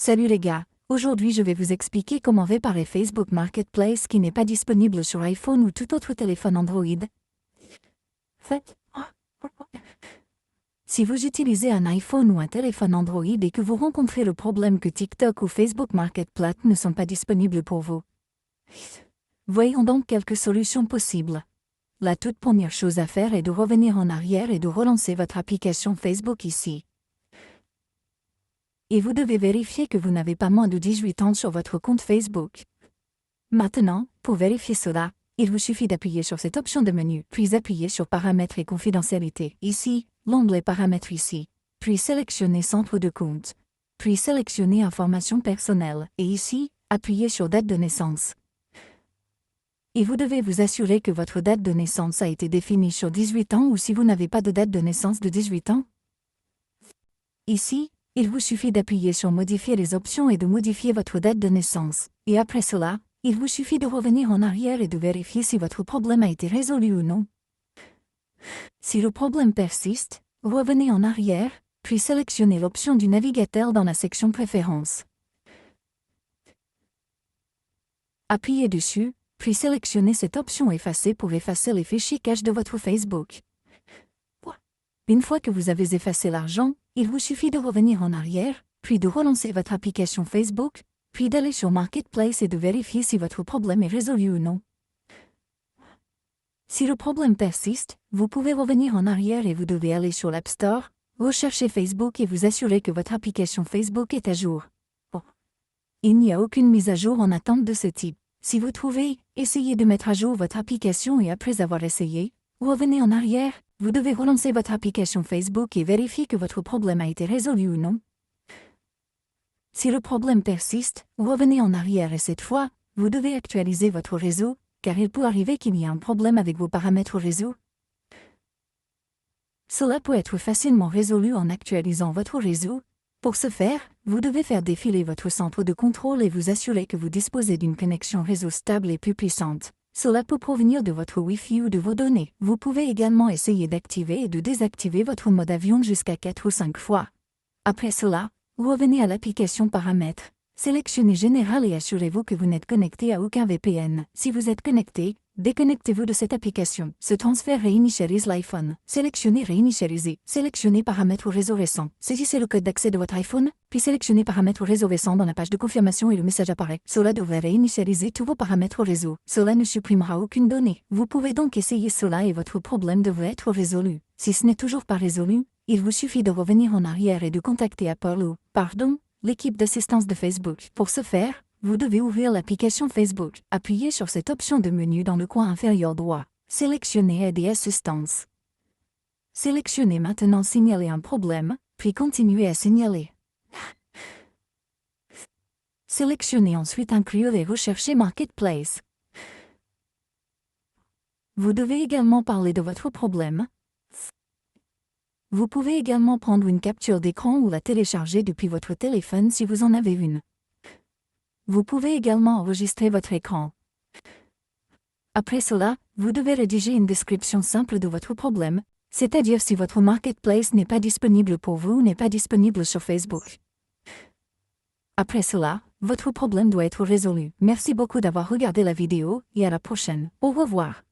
Salut les gars, aujourd'hui je vais vous expliquer comment réparer Facebook Marketplace qui n'est pas disponible sur iPhone ou tout autre téléphone Android. Si vous utilisez un iPhone ou un téléphone Android et que vous rencontrez le problème que TikTok ou Facebook Marketplace ne sont pas disponibles pour vous, voyons donc quelques solutions possibles. La toute première chose à faire est de revenir en arrière et de relancer votre application Facebook ici. Et vous devez vérifier que vous n'avez pas moins de 18 ans sur votre compte Facebook. Maintenant, pour vérifier cela, il vous suffit d'appuyer sur cette option de menu, puis appuyer sur Paramètres et confidentialité, ici, l'onglet Paramètres ici, puis sélectionnez Centre de compte, puis sélectionnez Informations personnelles, et ici, appuyez sur Date de naissance. Et vous devez vous assurer que votre date de naissance a été définie sur 18 ans ou si vous n'avez pas de date de naissance de 18 ans. Ici, il vous suffit d'appuyer sur Modifier les options et de modifier votre date de naissance, et après cela, il vous suffit de revenir en arrière et de vérifier si votre problème a été résolu ou non. Si le problème persiste, revenez en arrière, puis sélectionnez l'option du navigateur dans la section Préférences. Appuyez dessus, puis sélectionnez cette option Effacer pour effacer les fichiers cache de votre Facebook. Une fois que vous avez effacé l'argent, il vous suffit de revenir en arrière, puis de relancer votre application Facebook, puis d'aller sur Marketplace et de vérifier si votre problème est résolu ou non. Si le problème persiste, vous pouvez revenir en arrière et vous devez aller sur l'App Store, rechercher Facebook et vous assurer que votre application Facebook est à jour. Il n'y a aucune mise à jour en attente de ce type. Si vous trouvez, essayez de mettre à jour votre application et après avoir essayé, revenez en arrière, vous devez relancer votre application Facebook et vérifier que votre problème a été résolu ou non. Si le problème persiste, revenez en arrière et cette fois, vous devez actualiser votre réseau, car il peut arriver qu'il y ait un problème avec vos paramètres réseau. Cela peut être facilement résolu en actualisant votre réseau. Pour ce faire, vous devez faire défiler votre centre de contrôle et vous assurer que vous disposez d'une connexion réseau stable et plus puissante. Cela peut provenir de votre Wi-Fi ou de vos données. Vous pouvez également essayer d'activer et de désactiver votre mode avion jusqu'à 4 ou 5 fois. Après cela, revenez à l'application Paramètres, sélectionnez Général et assurez-vous que vous n'êtes connecté à aucun VPN. Si vous êtes connecté, déconnectez-vous de cette application. Ce transfert réinitialise l'iPhone. Sélectionnez Réinitialiser. Sélectionnez Paramètres réseau récent. Saisissez le code d'accès de votre iPhone, puis sélectionnez Paramètres réseau récent dans la page de confirmation et le message apparaît. Cela devrait réinitialiser tous vos paramètres réseau. Cela ne supprimera aucune donnée. Vous pouvez donc essayer cela et votre problème devrait être résolu. Si ce n'est toujours pas résolu, il vous suffit de revenir en arrière et de contacter Apple ou, l'équipe d'assistance de Facebook. Pour ce faire, vous devez ouvrir l'application Facebook. Appuyez sur cette option de menu dans le coin inférieur droit. Sélectionnez Aide et assistance. Sélectionnez maintenant Signaler un problème, puis continuez à signaler. Sélectionnez ensuite Inclure et rechercher Marketplace. Vous devez également parler de votre problème. Vous pouvez également prendre une capture d'écran ou la télécharger depuis votre téléphone si vous en avez une. Vous pouvez également enregistrer votre écran. Après cela, vous devez rédiger une description simple de votre problème, c'est-à-dire si votre marketplace n'est pas disponible pour vous ou n'est pas disponible sur Facebook. Après cela, votre problème doit être résolu. Merci beaucoup d'avoir regardé la vidéo et à la prochaine. Au revoir.